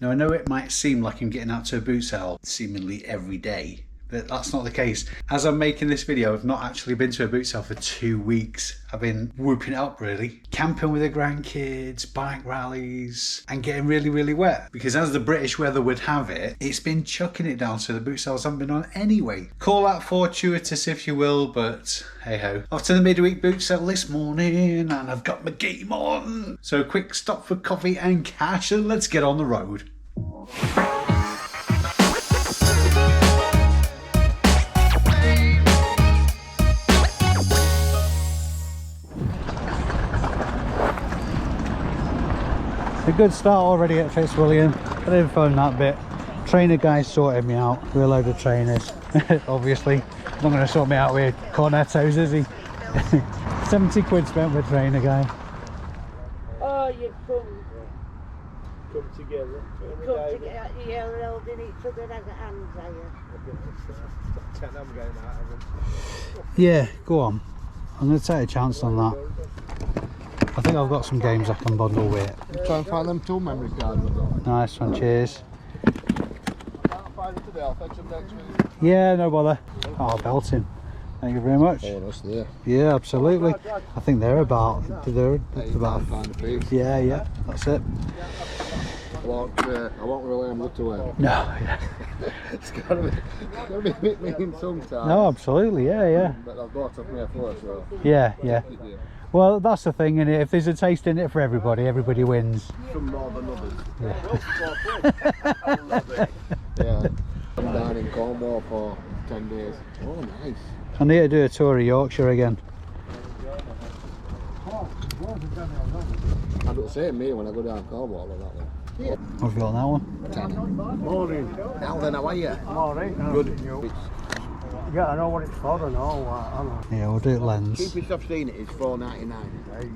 Now I know it might seem like I'm getting out to a boot sale seemingly every day, but that's not the case. As I'm making this video, I've not actually been to a boot sale for 2 weeks. I've been whooping it up really. Camping with the grandkids, bike rallies, and getting really, really wet. Because as the British weather would have it, it's been chucking it down, so the boot sales haven't been on anyway. Call that fortuitous if you will, but hey ho. Off to the midweek boot sale this morning, and I've got my game on. So quick stop for coffee and cash, and let's get on the road. A good start already at Fitzwilliam. I didn't phone that bit. Trainer guy sorted me out with a load of trainers. Obviously, not going to sort me out with cornettos, is he? 70 quid spent with trainer guy. Oh, you come together. Come together, you're holding each other as a hands, are you? I'm going out. Yeah, go on. I'm going to take a chance on that. I think I've got some games I can bundle with. Try and find them 2 memory cards. Nice one, cheers. Can't find them today, I'll fetch them next week. Yeah, no bother. Oh, belting. Thank you very much. Oh, that's there. Yeah, absolutely. I think they're about. About £5 a piece. Yeah, that's it. I won't rely on good to wear. No, yeah. It's gotta be a bit mean sometimes. No, absolutely, yeah. But I've bought off me before, so. Yeah. Well, that's the thing, and if there's a taste in it for everybody, everybody wins. Some more than others. Yeah. I love it. Yeah. I'm down in Cornwall for 10 days. Oh, nice. I need to do a tour of Yorkshire again. I do the same me when I go down Cornwall or that one. Yeah. What have you got on that one? Morning. Now then, how are you? Alright, Good. yeah, I know what it's for and all. I know. Yeah, we'll do it lens. Cheapest I've seen it is $4.99.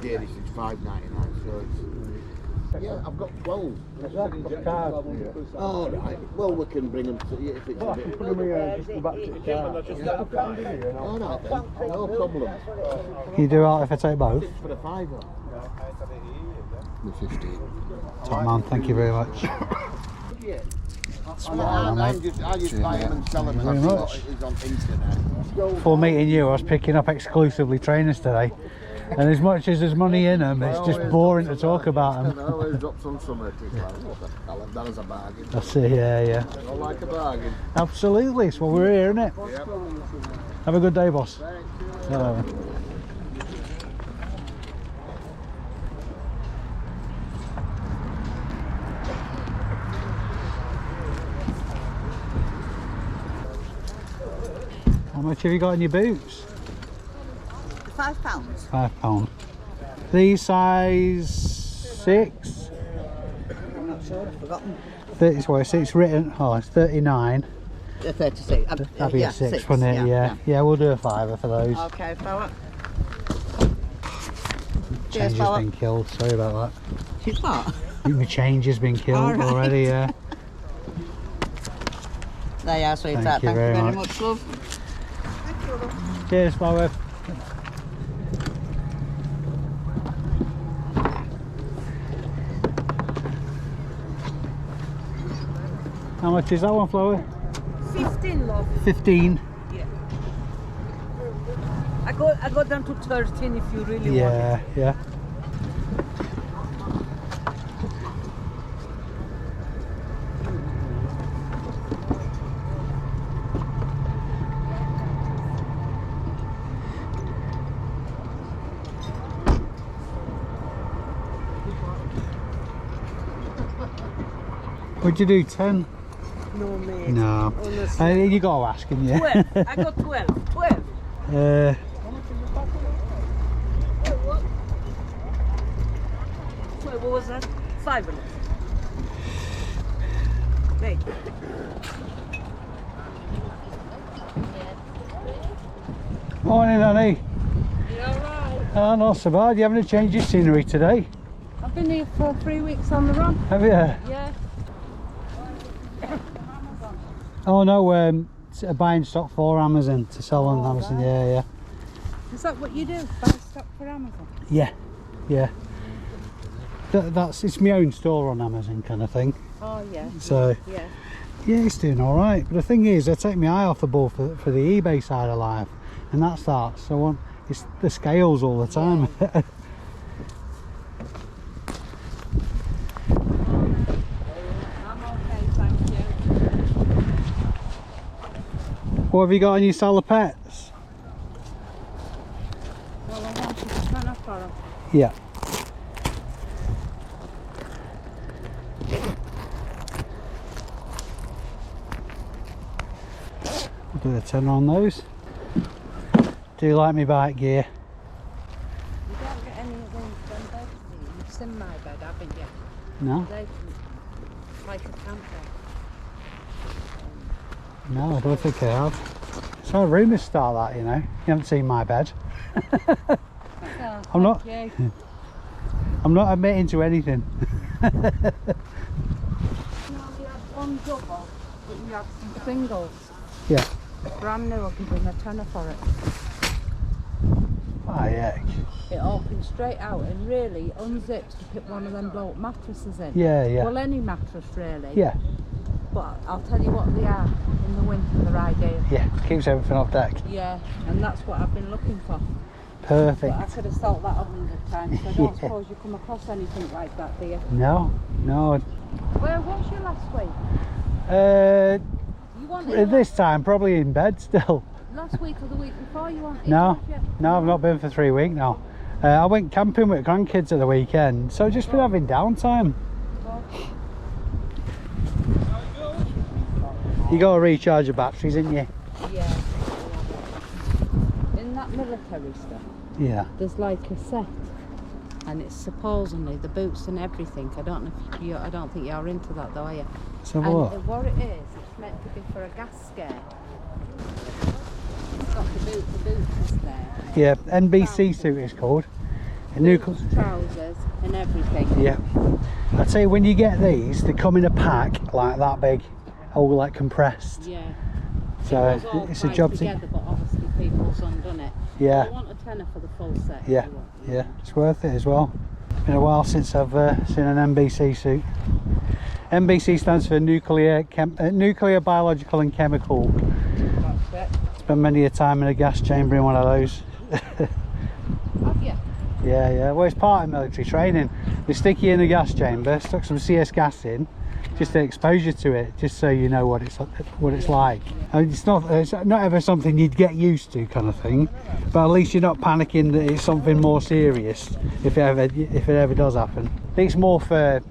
Dearest is $5.99. So it's yeah, I've got 12. Oh right. Well, we can bring them to you if it's a bit. Put them here, just go back to the car. All right then. No problem. Can you do it if I take both? It's for a £5. The 15. Top man, thank you very much. I just buy them and sell them. Thank you very much. It's on internet. Before meeting you, I was picking up exclusively trainers today. And as much as there's money in them, it's just boring to talk about them. I always drop some summer. That was a bargain. That's it, yeah. I like a bargain. Absolutely, it's what we're here, isn't it? Yep. Have a good day, boss. Thank you. Hello. How much have you got in your boots? £5. £5. These size 6? I'm not sure, I've forgotten. 30, well, it's written, oh, it's 39. 36. That'd be a 6, wouldn't it? Yeah, we'll do a £5 for those. Okay, fella. Change has been killed, sorry about that. She's what? My change has been killed already, yeah. There you are, sweetheart. Thank you very much, love. Thank you, love. Cheers, Flower. How much is that one, Flower? 15, love. 15. Yeah. I go down to 13 if you really want it. Yeah. Would you do 10? No, mate. No. Honestly. You got to ask him, yeah. 12. I got 12. 12. What was that? 5 minutes. Hey. Morning, Annie. You alright? Oh, not so bad. You having a change of scenery today? I've been here for 3 weeks on the run. Have you? Yeah. Oh no, buying stock for Amazon to sell on Amazon. Right. Yeah. Is that what you do? Buy stock for Amazon? Yeah. it's my own store on Amazon kind of thing. Oh yeah. So Yeah. yeah, it's doing all right. But the thing is, I take my eye off the ball for the eBay side of life, and that's that. So I want it's the scales all the time. Yeah. I'm okay, thank you. What have you got on your sell of pets? Well, I wanted to turn up for them. Yeah. I'll do a tenner on those. Do you like me bike gear? You don't get any of them beds. You've seen my bed, haven't you? No? They like a camper. No, I don't think I have. So rumours start that, you know. You haven't seen my bed. Oh, I'm not. thank you. I'm not admitting to anything. You know, we had one double, but we had some singles. Yeah. Brand new, I'll give him a tenner for it. Ah, yeah. It opened straight out and really unzips to put one of them blow up mattresses in. Yeah, yeah. Well, any mattress really. Yeah, But I'll tell you what they are, in the winter they're ideal. yeah. Keeps everything off deck. Yeah, and that's what I've been looking for. Perfect. But I could have sold that 100 times, so I don't Yeah. suppose you come across anything like that, do you? No, no. Where was you last week? You wanted This time probably in bed still. last week or the week before you wanted? No, did you? no, I've not been for 3 weeks now. I went camping with grandkids at the weekend, so I've just been having downtime. You got to recharge your batteries, ain't you? Yeah. In that military stuff, Yeah. there's like a set, and it's supposedly the boots and everything. I don't know if you, I don't think you're into that though, are you? So And what? what it is, it's meant to be for a gas scare. It's got the boots is there. Yeah, NBC suit is called. A Boots, trousers and everything. Yeah. I'd say when you get these, they come in a pack like that big, all like compressed. Yeah. So It was all it's a tied job together, but obviously people's undone it. Yeah. I want a tenner for the full set. if Yeah, you want. yeah, it's worth it as well. Been a while since I've seen an NBC suit. NBC stands for nuclear, biological and chemical. That's it. Spent many a time in a gas chamber in one of those. Have you? Yeah, yeah. Well, it's part of military training. They stick you in a gas chamber, stuck some CS gas in, just to expose you to it, just so you know what it's like. I mean, it's not ever something you'd get used to, kind of thing. But at least you're not panicking that it's something more serious if it ever does happen. I think it's more for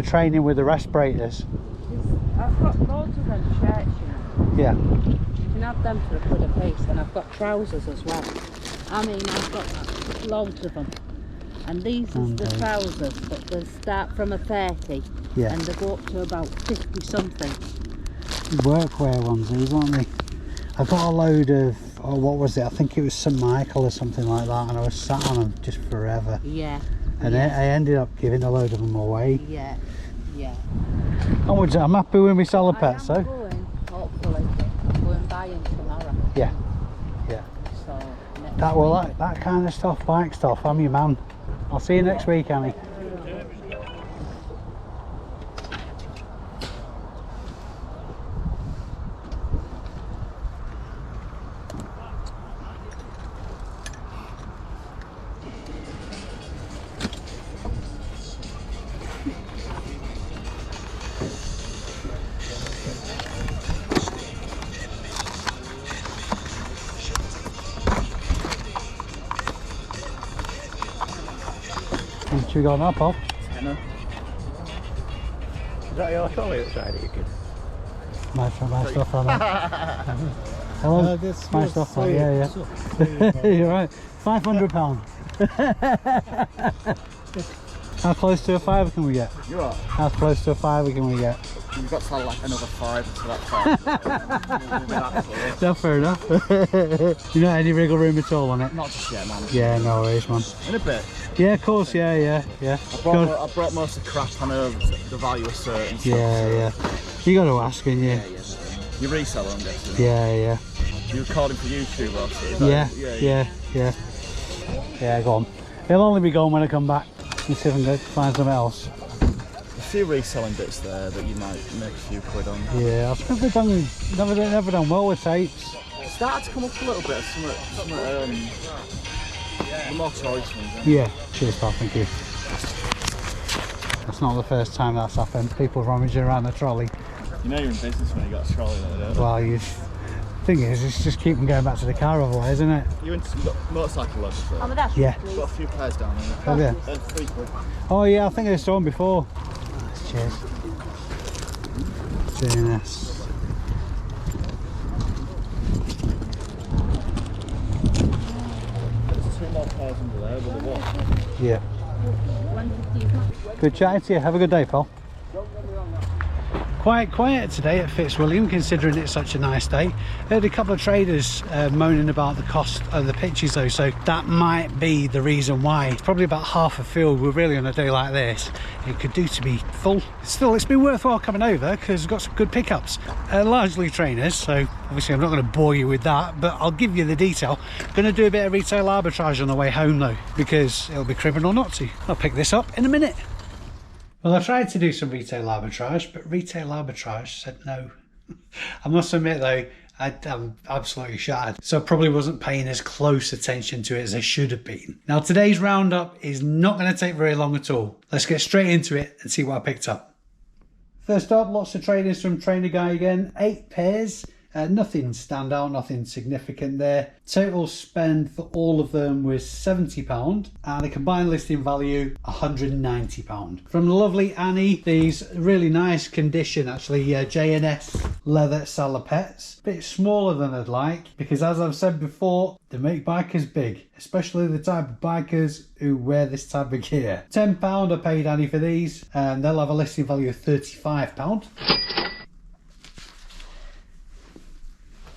training with the respirators. I've got loads of them shirts, you know. Yeah. You can have them for £1 a piece, and I've got trousers as well. I mean, I've got loads of them. And these are the Okay. trousers, but they start from a 30 Yeah. and they go up to about 50 something. Workwear ones, these, aren't they? I got a load of, oh, what was it? I think it was St Michael or something like that, and I was sat on them just forever. Yeah. And I ended up giving a load of them away. Yeah. Yeah. I'm happy when we sell the I pets, am though. going, hopefully, going buying tomorrow. Yeah, yeah. So, next That kind of stuff, bike stuff, I'm your man. I'll see you next week, Annie. What you got now, Paul? Tenner. Is that your trolley outside of you, kid? My stuff on that. Hello? This My was stuff on, free. yeah. You're right. £500. How close to a fiver can we get? You are. How close to a fiver can we get? You've got to sell like another 5 to that time. No, fair enough. You know, any wriggle room at all on it? Not just yet, man. Yeah, no worries, man. In a bit. Yeah, of course, yeah. I brought most of the crap. I know the value of certain stuff. Yeah. You got to ask, ain't you? Yeah. You reseller, I'm guessing. Yeah. You're recording for YouTube, also. Yeah, go on. He'll only be gone when I come back. Let's see if I can find something else. A few reselling bits there that you might make a few quid on. Yeah, I've never done well with tapes. It's started to come up a little bit of some the more choice ones. Yeah, cheers pal, thank you. That's not the first time that's happened. People rummaging around the trolley. You know you're in business when you got a trolley like that. Well, thing is, it's just keep them going back to the car otherwise, isn't it? You into some motorcycle luggage though? Oh, but that's Yeah. please. Got a few pairs down there. Oh yeah. They're £3. Oh yeah, I think I saw them before. Cheers. Very nice. There's 2 more pairs under there with the wash. Yeah. 150. Good chatting to you. Have a good day, pal. Quite quiet today at Fitzwilliam, considering it's such a nice day. Heard a couple of traders moaning about the cost of the pitches though, so that might be the reason why. It's probably about half a field. We're really on a day like this, it could do to be full. Still, it's been worthwhile coming over because we've got some good pickups. Largely trainers, so obviously I'm not going to bore you with that, but I'll give you the detail. Going to do a bit of retail arbitrage on the way home though, because it'll be criminal not to. I'll pick this up in a minute. Well, I tried to do some retail arbitrage, but retail arbitrage said no. I must admit though, I'm absolutely shattered, so I probably wasn't paying as close attention to it as I should have been. Now today's roundup is not going to take very long at all. Let's get straight into it and see what I picked up. First up, lots of traders from Trainer Guy again, 8 pairs. Nothing stand out, nothing significant there. Total spend for all of them was £70 and a combined listing value £190. From the lovely Annie, these really nice condition actually, J&S leather salopettes. Bit smaller than I'd like because, as I've said before, they make bikers big, especially the type of bikers who wear this type of gear. £10 I paid Annie for these and they'll have a listing value of £35.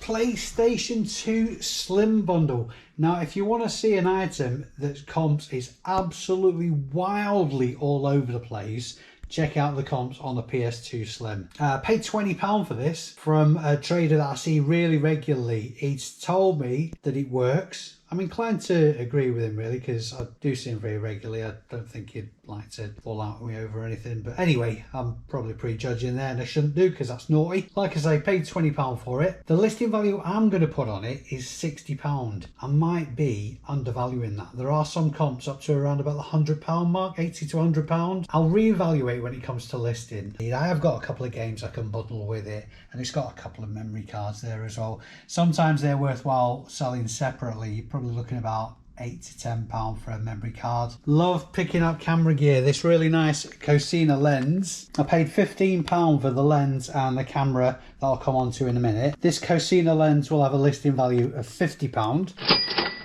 PlayStation 2 Slim Bundle. Now, if you want to see an item that comps is absolutely wildly all over the place, check out the comps on the PS2 Slim. Paid £20 for this from a trader that I see really regularly. He's told me that it works. I'm inclined to agree with him really because I do see him very regularly. I don't think he'd like to fall out with me over anything. But anyway, I'm probably prejudging there and I shouldn't do because that's naughty. Like I say, paid £20 for it. The listing value I'm going to put on it is £60. I might be undervaluing that. There are some comps up to around about the £100 mark, £80 to £100. I'll reevaluate when it comes to listing. I have got a couple of games I can bundle with it and it's got a couple of memory cards there as well. Sometimes they're worthwhile selling separately. You're probably looking about £8 to £10 for a memory card. Love picking up camera gear. This really nice Cosina lens. I paid £15 for the lens and the camera that I'll come on to in a minute. This Cosina lens will have a listing value of £50.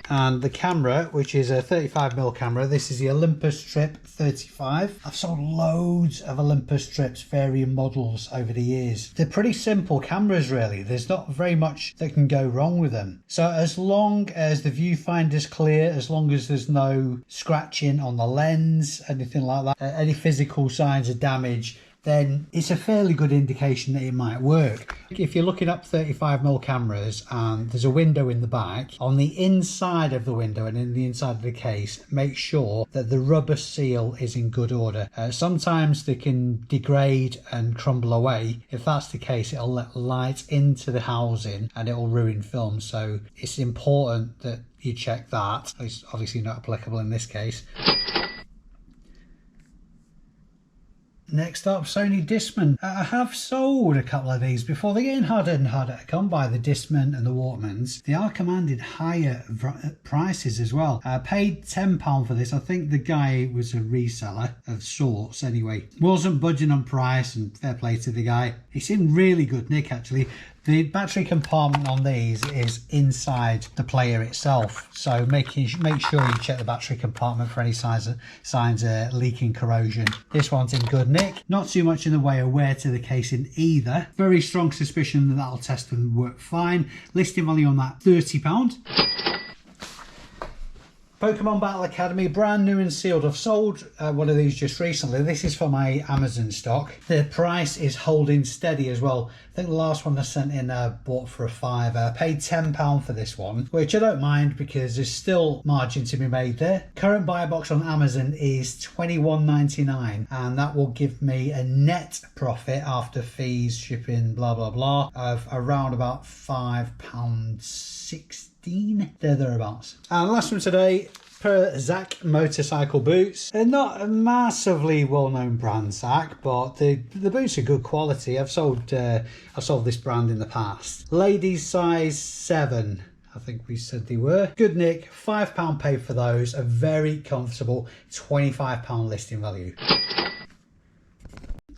And the camera, which is a 35mm camera, this is the Olympus Trip 35. I've sold loads of Olympus Trips, varying models over the years. They're pretty simple cameras really. There's not very much that can go wrong with them. So as long as the viewfinder's clear, as long as there's no scratching on the lens, anything like that, any physical signs of damage, then it's a fairly good indication that it might work. If you're looking up 35mm cameras and there's a window in the back, on the inside of the window and in the inside of the case, make sure that the rubber seal is in good order. Sometimes they can degrade and crumble away. If that's the case, it'll let light into the housing and it'll ruin film. So it's important that you check that. It's obviously not applicable in this case. Next up, Sony Discman. I have sold a couple of these before. They're getting harder and harder to come by, the Discman and the Walkmans. They are commanding higher prices as well. I paid £10 for this. I think the guy was a reseller of sorts anyway. Wasn't budging on price, and fair play to the guy. He seemed really good nick actually. The battery compartment on these is inside the player itself, so make sure you check the battery compartment for any signs of leaking corrosion. This one's in good nick, not too much in the way of wear to the casing either. Very strong suspicion that that'll test and work fine. Listing value on that £30. Pokemon Battle Academy, brand new and sealed. I've sold one of these just recently. This is for my Amazon stock. The price is holding steady as well. I think the last one I sent in bought for a £5. I paid £10 for this one, which I don't mind because there's still margin to be made there. Current buy box on Amazon is $21.99, and that will give me a net profit after fees, shipping, blah blah blah, of around about £5.60. They're thereabouts. And last one today, per Zach motorcycle boots. They're not a massively well-known brand, Zach, but the boots are good quality. I've sold this brand in the past. Ladies size 7. I think we said they were. Good nick, £5 paid for those. A very comfortable £25 listing value.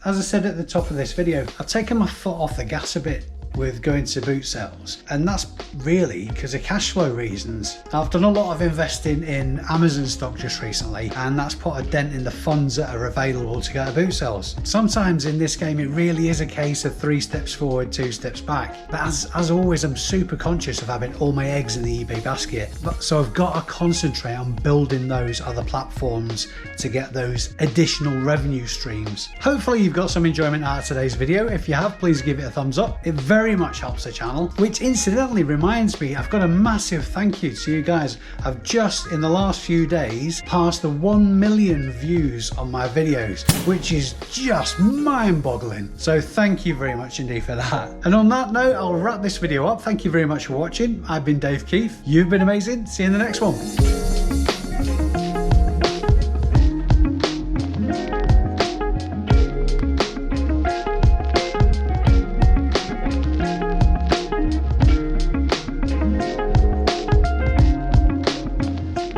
As I said at the top of this video, I've taken my foot off the gas a bit with going to boot sales, and that's really because of cash flow reasons. I've done a lot of investing in Amazon stock just recently, and that's put a dent in the funds that are available to go to boot sales. Sometimes in this game it really is a case of 3 steps forward, 2 steps back, but as always, I'm super conscious of having all my eggs in the eBay basket, so I've got to concentrate on building those other platforms to get those additional revenue streams. Hopefully you've got some enjoyment out of today's video. If you have, please give it a thumbs up. It very much helps the channel, which incidentally reminds me, I've got a massive thank you to you guys. I've just in the last few days passed the 1 million views on my videos, which is just mind-boggling. So thank you very much indeed for that. And on that note, I'll wrap this video up. Thank you very much for watching. I've been Dave Keeffe. You've been amazing. See you in the next one.